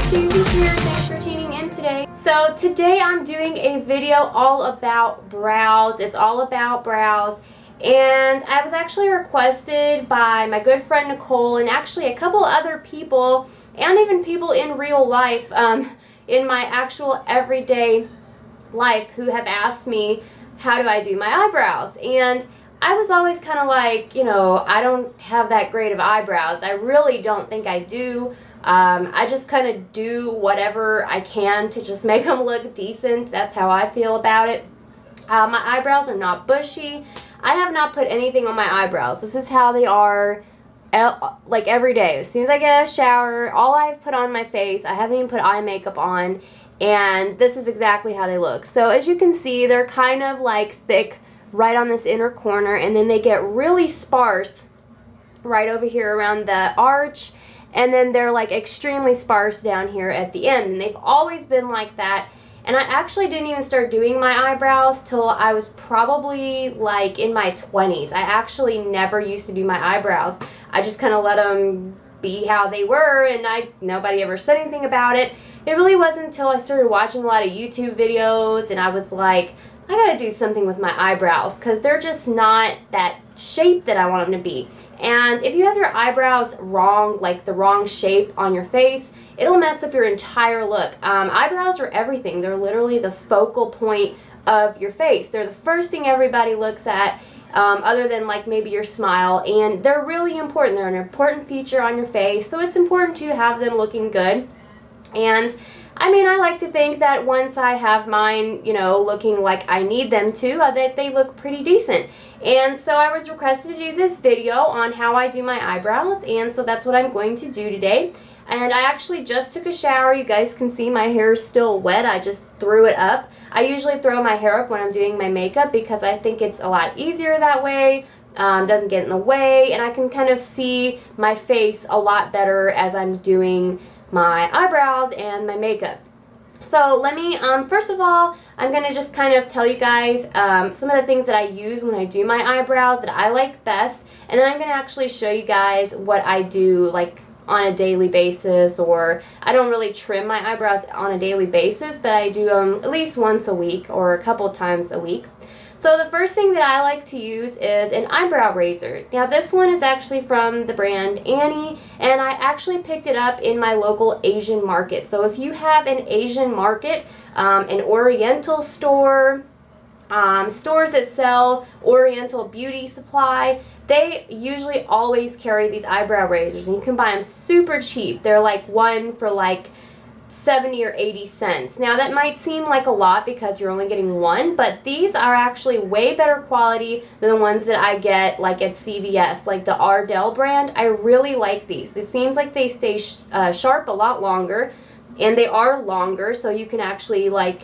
Susie here. Thanks for tuning in today. So today I'm doing a video all about brows. It's all about brows. And I was actually requested by my good friend Nicole and actually a couple other people and even people in real life, in my actual everyday life, who have asked me how do I do my eyebrows. And I was always kind of like, you know, I don't have that great of eyebrows. I really don't think I do. I just kind of do whatever I can to just make them look decent. That's how I feel about it. My eyebrows are not bushy. I have not put anything on my eyebrows. This is how they are, like every day. As soon as I get a shower, all I've put on my face, I haven't even put eye makeup on, and this is exactly how they look. So as you can see, they're kind of like thick right on this inner corner, and then they get really sparse right over here around the arch, and then they're like extremely sparse down here at the end, and they've always been like that. And I actually didn't even start doing my eyebrows till I was probably like in my 20s. I actually never used to do my eyebrows. I just kind of let them be how they were, and nobody ever said anything about it. It really wasn't until I started watching a lot of YouTube videos and I was like, I gotta do something with my eyebrows because they're just not that shape that I want them to be. And if you have your eyebrows wrong, like the wrong shape on your face, it'll mess up your entire look. Eyebrows are everything. They're literally the focal point of your face. They're the first thing everybody looks at, other than like maybe your smile, and they're really important. They're an important feature on your face, so it's important to have them looking good. And I mean, I like to think that once I have mine, you know, looking like I need them to, that they look pretty decent. And so I was requested to do this video on how I do my eyebrows, and so that's what I'm going to do today. And I actually just took a shower. You guys can see my hair is still wet. I just threw it up. I usually throw my hair up when I'm doing my makeup because I think it's a lot easier that way. Doesn't get in the way, and I can kind of see my face a lot better as I'm doing my eyebrows and my makeup. So let me, first of all, I'm going to just kind of tell you guys some of the things that I use when I do my eyebrows that I like best, and then I'm going to actually show you guys what I do like on a daily basis, or I don't really trim my eyebrows on a daily basis, but I do them at least once a week or a couple times a week. So the first thing that I like to use is an eyebrow razor. Now this one is actually from the brand Annie, and I actually picked it up in my local Asian market. So if you have an Asian market, an Oriental store, stores that sell Oriental beauty supply, they usually always carry these eyebrow razors, and you can buy them super cheap. They're like one for like 70 or 80 cents. Now that might seem like a lot because you're only getting one, but these are actually way better quality than the ones that I get like at CVS, like the Ardell brand. I really like these. It seems like they stay sharp a lot longer, and they are longer, so you can actually, like,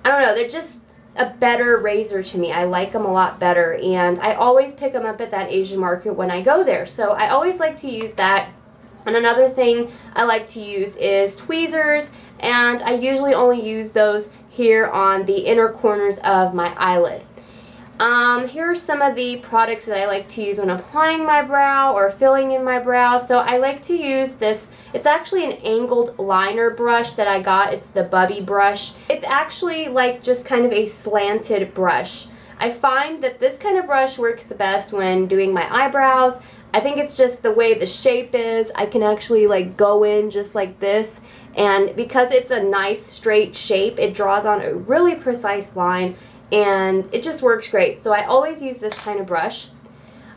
I don't know, they're just a better razor to me. I like them a lot better, and I always pick them up at that Asian market when I go there, so I always like to use that. And another thing I like to use is tweezers, and I usually only use those here on the inner corners of my eyelid. Here are some of the products that I like to use when applying my brow or filling in my brow. So I like to use this. It's actually an angled liner brush that I got. It's the Bubby brush. It's actually like just kind of a slanted brush. I find that this kind of brush works the best when doing my eyebrows. I think it's just the way the shape is. I can actually like go in just like this, and because it's a nice straight shape, it draws on a really precise line, and it just works great. So I always use this kind of brush.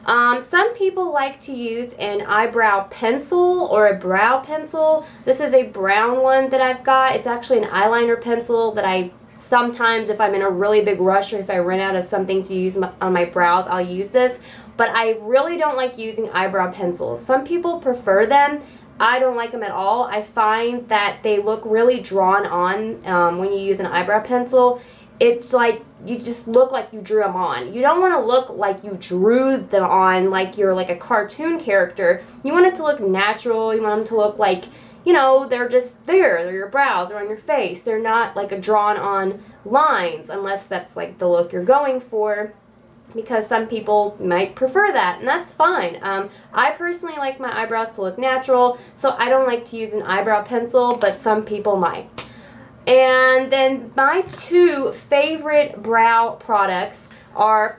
Some people like to use an eyebrow pencil or a brow pencil. This is a brown one that I've got. It's actually an eyeliner pencil that I sometimes, if I'm in a really big rush or if I run out of something to use on my brows, I'll use this. But I really don't like using eyebrow pencils. Some people prefer them. I don't like them at all. I find that they look really drawn on when you use an eyebrow pencil. It's like you just look like you drew them on. You don't want to look like you drew them on like you're like a cartoon character. You want it to look natural. You want them to look like, you know, they're just there. They're your brows. They're on your face. They're not like a drawn on lines, unless that's like the look you're going for. because some people might prefer that, and that's fine. I personally like my eyebrows to look natural, so I don't like to use an eyebrow pencil, but some people might. And then my two favorite brow products are,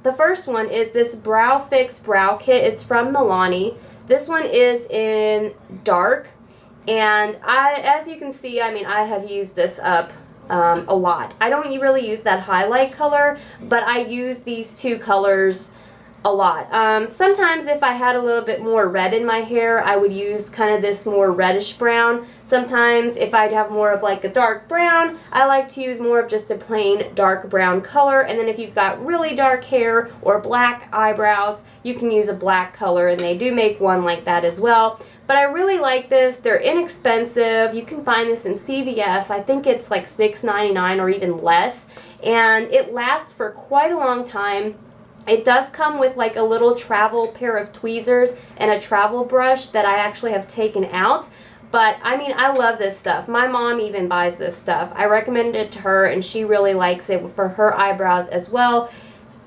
the first one is this Brow Fix Brow Kit. It's from Milani. This one is in dark, and as you can see, I mean, I have used this up a lot. I don't really use that highlight color, but I use these two colors a lot. Sometimes if I had a little bit more red in my hair, I would use kind of this more reddish brown. Sometimes if I'd have more of like a dark brown, I like to use more of just a plain dark brown color. And then if you've got really dark hair or black eyebrows, you can use a black color, and they do make one like that as well. But I really like this. They're inexpensive. You can find this in CVS. I think it's like $6.99 or even less. And it lasts for quite a long time. It does come with like a little travel pair of tweezers and a travel brush that I actually have taken out. But I mean, I love this stuff. My mom even buys this stuff. I recommended it to her, and she really likes it for her eyebrows as well.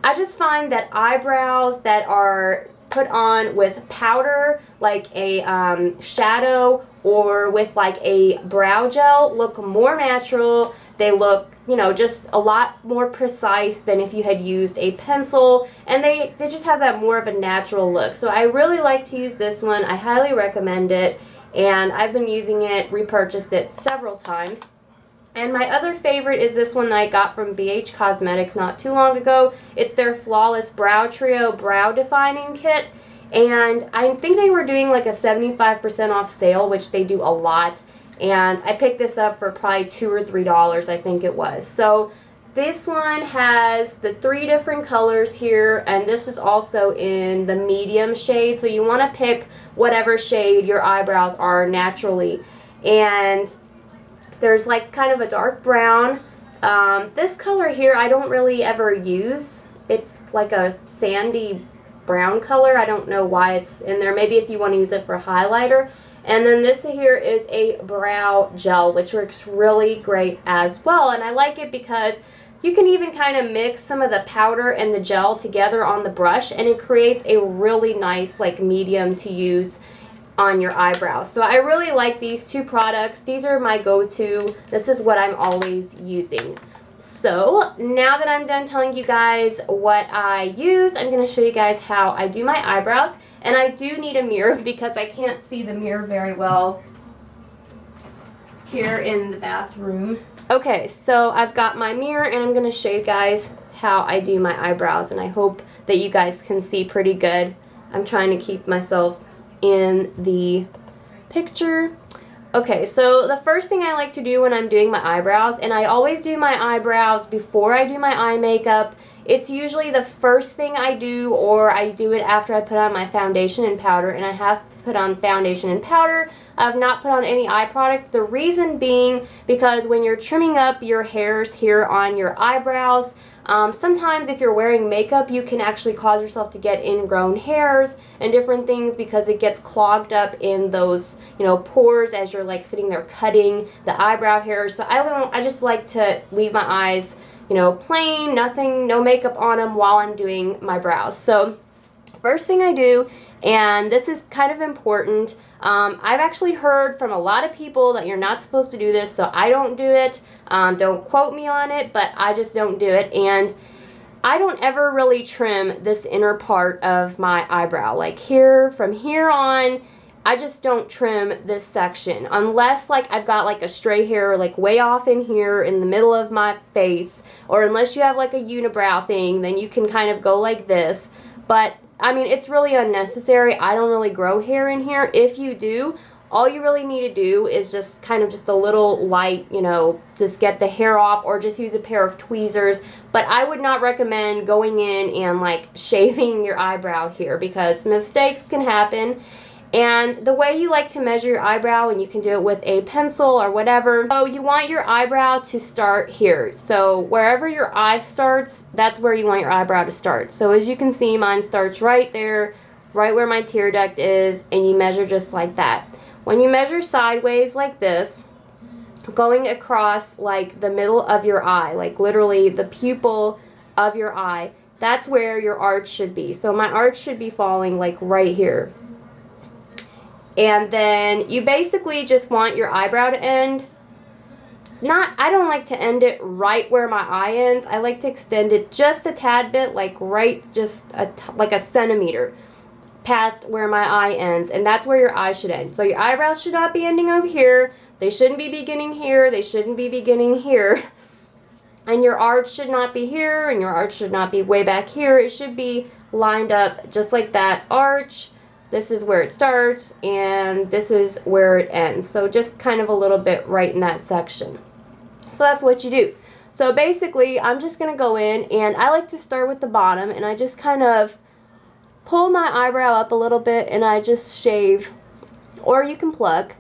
I just find that eyebrows that are put on with powder, like a shadow, or with like a brow gel, look more natural. They look, you know, just a lot more precise than if you had used a pencil, and they just have that more of a natural look. So I really like to use this one. I highly recommend it, and I've been using it, repurchased it several times. And my other favorite is this one that I got from BH Cosmetics not too long ago. It's their Flawless Brow Trio Brow Defining Kit. And I think they were doing like a 75% off sale, which they do a lot. And I picked this up for probably $2 or $3, I think it was. So this one has the 3 different colors here, and this is also in the medium shade. So you want to pick whatever shade your eyebrows are naturally. And there's like kind of a dark brown. This color here I don't really ever use. It's like a sandy brown color. I don't know why it's in there. Maybe if you want to use it for highlighter. And then this here is a brow gel, which works really great as well. And I like it because you can even kind of mix some of the powder and the gel together on the brush, and it creates a really nice like medium to use on your eyebrows. So I really like these two products. These are my go-to. This is what I'm always using. So now that I'm done telling you guys what I use, I'm going to show you guys how I do my eyebrows. And I do need a mirror because I can't see the mirror very well here in the bathroom. Okay, so I've got my mirror, and I'm going to show you guys how I do my eyebrows, and I hope that you guys can see pretty good. I'm trying to keep myself in the picture. Okay, so the first thing I like to do when I'm doing my eyebrows, and I always do my eyebrows before I do my eye makeup. It's usually the first thing I do, or I do it after I put on my foundation and powder, and I have put on foundation and powder. I have not put on any eye product. The reason being because when you're trimming up your hairs here on your eyebrows, sometimes if you're wearing makeup, you can actually cause yourself to get ingrown hairs and different things because it gets clogged up in those, you know, pores as you're like sitting there cutting the eyebrow hairs. So I just like to leave my eyes, you know, plain, nothing, no makeup on them while I'm doing my brows. So first thing I do, and this is kind of important, I've actually heard from a lot of people that you're not supposed to do this, so I don't do it. Don't quote me on it, but I just don't do it. And I don't ever really trim this inner part of my eyebrow. Like here, from here on, I just don't trim this section unless like I've got like a stray hair like way off in here in the middle of my face, or unless you have like a unibrow thing, then you can kind of go like this. But I mean, it's really unnecessary. I don't really grow hair in here. If you do, all you really need to do is just kind of just a little light, you know, just get the hair off, or just use a pair of tweezers. But I would not recommend going in and like shaving your eyebrow here because mistakes can happen. And the way you like to measure your eyebrow, and you can do it with a pencil or whatever, so you want your eyebrow to start here. So wherever your eye starts, that's where you want your eyebrow to start. So as you can see, mine starts right there, right where my tear duct is, and you measure just like that. When you measure sideways like this, going across like the middle of your eye, like literally the pupil of your eye, that's where your arch should be. So my arch should be falling like right here. And then you basically just want your eyebrow to end. I don't like to end it right where my eye ends. I like to extend it just a tad bit, like right just like a centimeter past where my eye ends. And that's where your eye should end. So your eyebrows should not be ending over here. They shouldn't be beginning here. They shouldn't be beginning here. And your arch should not be here, and your arch should not be way back here. It should be lined up just like that arch. This is where it starts, and this is where it ends. So just kind of a little bit right in that section. So that's what you do. So basically, I'm just going to go in, and I like to start with the bottom, and I just kind of pull my eyebrow up a little bit, and I just shave, or you can pluck,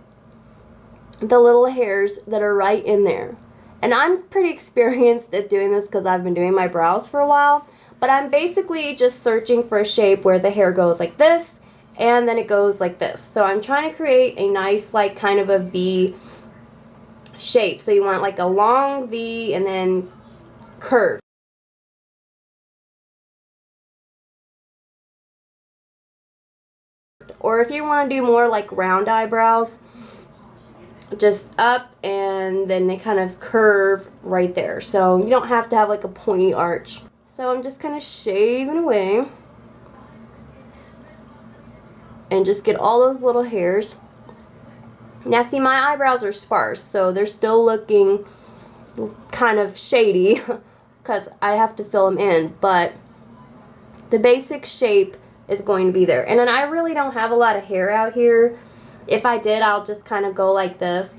the little hairs that are right in there. And I'm pretty experienced at doing this because I've been doing my brows for a while. But I'm basically just searching for a shape where the hair goes like this, and then it goes like this. So I'm trying to create a nice, like, kind of a V shape. So you want like a long V and then curve. Or if you want to do more like round eyebrows, just up and then they kind of curve right there. So you don't have to have like a pointy arch. So I'm just kind of shaving away and just get all those little hairs. Now see, my eyebrows are sparse, so they're still looking kind of shady because I have to fill them in, but the basic shape is going to be there. And then I really don't have a lot of hair out here. If I did, I'll just kind of go like this.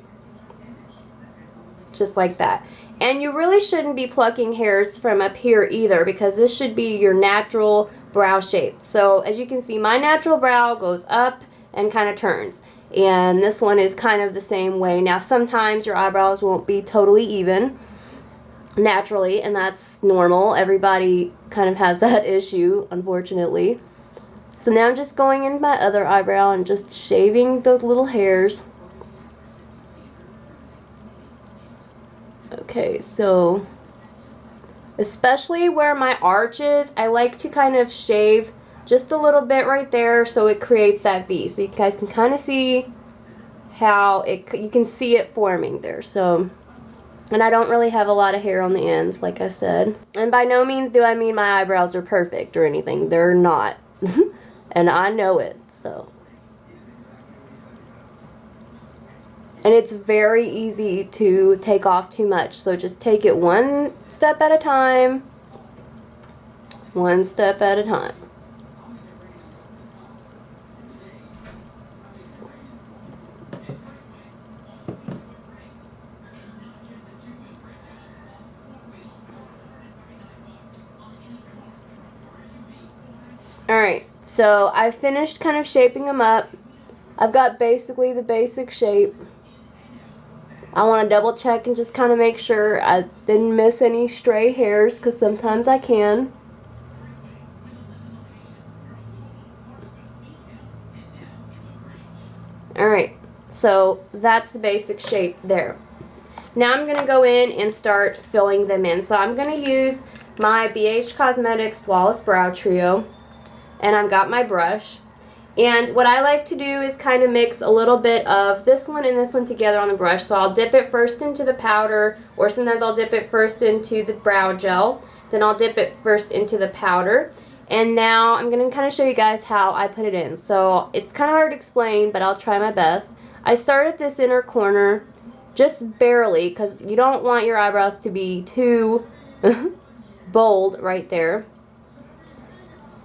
Just like that. And you really shouldn't be plucking hairs from up here either, because this should be your natural brow shape. So as you can see, my natural brow goes up and kind of turns. And this one is kind of the same way. Now sometimes your eyebrows won't be totally even naturally, and that's normal. Everybody kind of has that issue, unfortunately. So now I'm just going in my other eyebrow and just shaving those little hairs. Okay, so especially where my arch is, I like to kind of shave just a little bit right there so it creates that V. So you guys can kind of see how you can see it forming there. So, and I don't really have a lot of hair on the ends, like I said. And by no means do I mean my eyebrows are perfect or anything. They're not. And I know it, so. And it's very easy to take off too much, so just take it one step at a time. One step at a time. Alright, so I finished kind of shaping them up. I've got basically the basic shape. I want to double check and just kind of make sure I didn't miss any stray hairs, because sometimes I can. Alright, so that's the basic shape there. Now I'm going to go in and start filling them in. So I'm going to use my BH Cosmetics Flawless Brow Trio. And I've got my brush. And what I like to do is kind of mix a little bit of this one and this one together on the brush. So I'll dip it first into the powder, or sometimes I'll dip it first into the brow gel. Then I'll dip it first into the powder. And now I'm going to kind of show you guys how I put it in. So it's kind of hard to explain, but I'll try my best. I start at this inner corner, just barely, because you don't want your eyebrows to be too bold right there.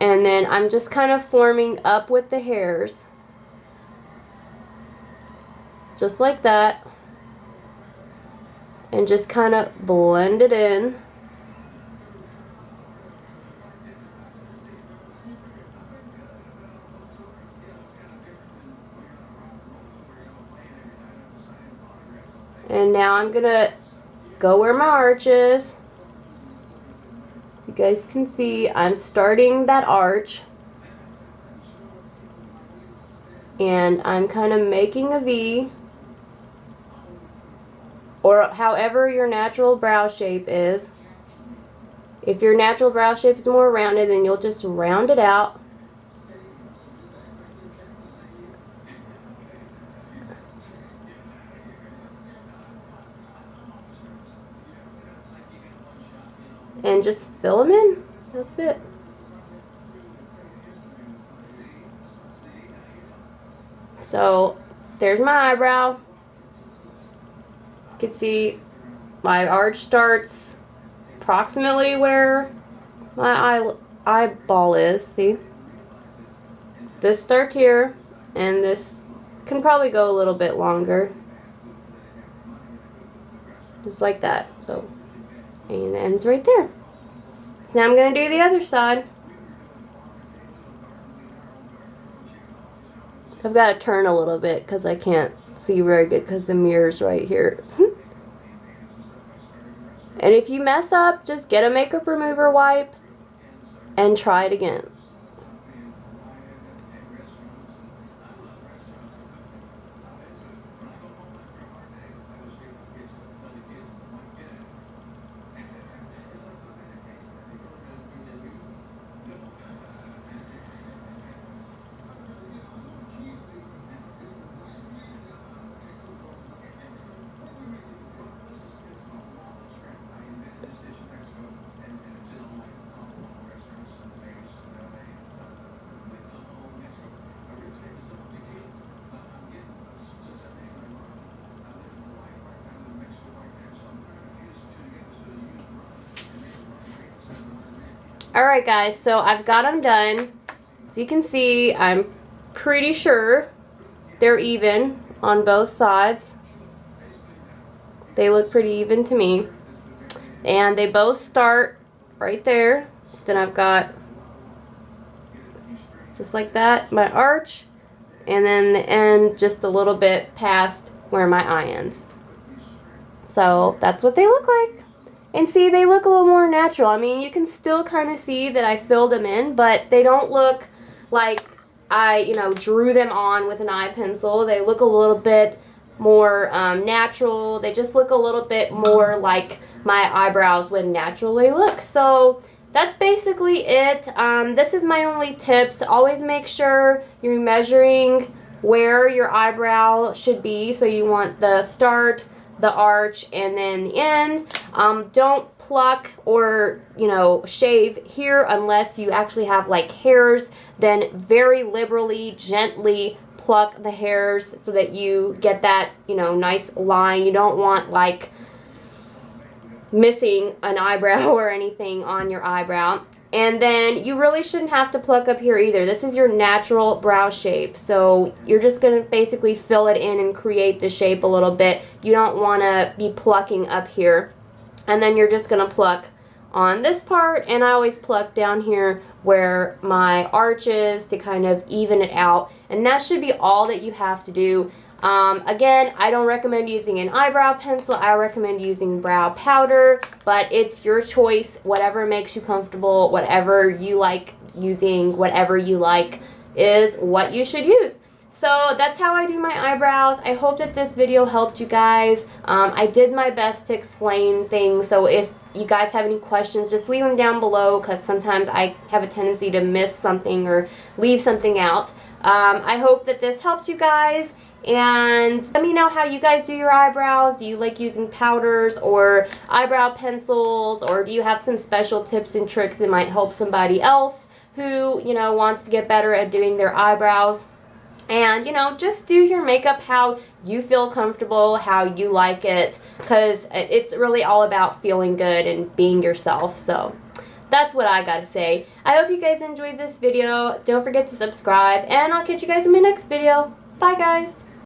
And then I'm just kind of forming up with the hairs. Just like that. And just kind of blend it in. And now I'm going to go where my arch is. You guys can see I'm starting that arch, and I'm kind of making a V, or however your natural brow shape is. If your natural brow shape is more rounded, then you'll just round it out. And just fill them in. That's it. So there's my eyebrow. You can see my arch starts approximately where my eyeball is. See? This starts here, and this can probably go a little bit longer. Just like that. So, and it ends right there. So now I'm going to do the other side. I've got to turn a little bit because I can't see very good because the mirror's right here. And if you mess up, just get a makeup remover wipe and try it again. Alright guys, so I've got them done. As you can see, I'm pretty sure they're even on both sides. They look pretty even to me. And they both start right there. Then I've got, just like that, my arch. And then the end just a little bit past where my eye ends. So that's what they look like. And see, they look a little more natural. I mean, you can still kind of see that I filled them in, but they don't look like I, drew them on with an eye pencil. They look a little bit more natural. They just look a little bit more like my eyebrows would naturally look. So that's basically it. This is my only tips. Always make sure you're measuring where your eyebrow should be. So you want the start, the arch, and then the end. Don't pluck or shave here unless you actually have like hairs. Then very liberally, gently pluck the hairs so that you get that nice line. You don't want like missing an eyebrow or anything on your eyebrow. And then you really shouldn't have to pluck up here either. This is your natural brow shape. So you're just going to basically fill it in and create the shape a little bit. You don't want to be plucking up here. And then you're just going to pluck on this part. And I always pluck down here where my arch is to kind of even it out. And that should be all that you have to do. Again, I don't recommend using an eyebrow pencil. I recommend using brow powder, but it's your choice. Whatever makes you comfortable, whatever you like using, whatever you like is what you should use. So that's how I do my eyebrows. I hope that this video helped you guys. I did my best to explain things, so if you guys have any questions, just leave them down below because sometimes I have a tendency to miss something or leave something out. I hope that this helped you guys. And let me know how you guys do your eyebrows. Do you like using powders or eyebrow pencils, or do you have some special tips and tricks that might help somebody else who, wants to get better at doing their eyebrows? And, just do your makeup how you feel comfortable, how you like it, because it's really all about feeling good and being yourself. So that's what I gotta say. I hope you guys enjoyed this video. Don't forget to subscribe, and I'll catch you guys in my next video. Bye, guys.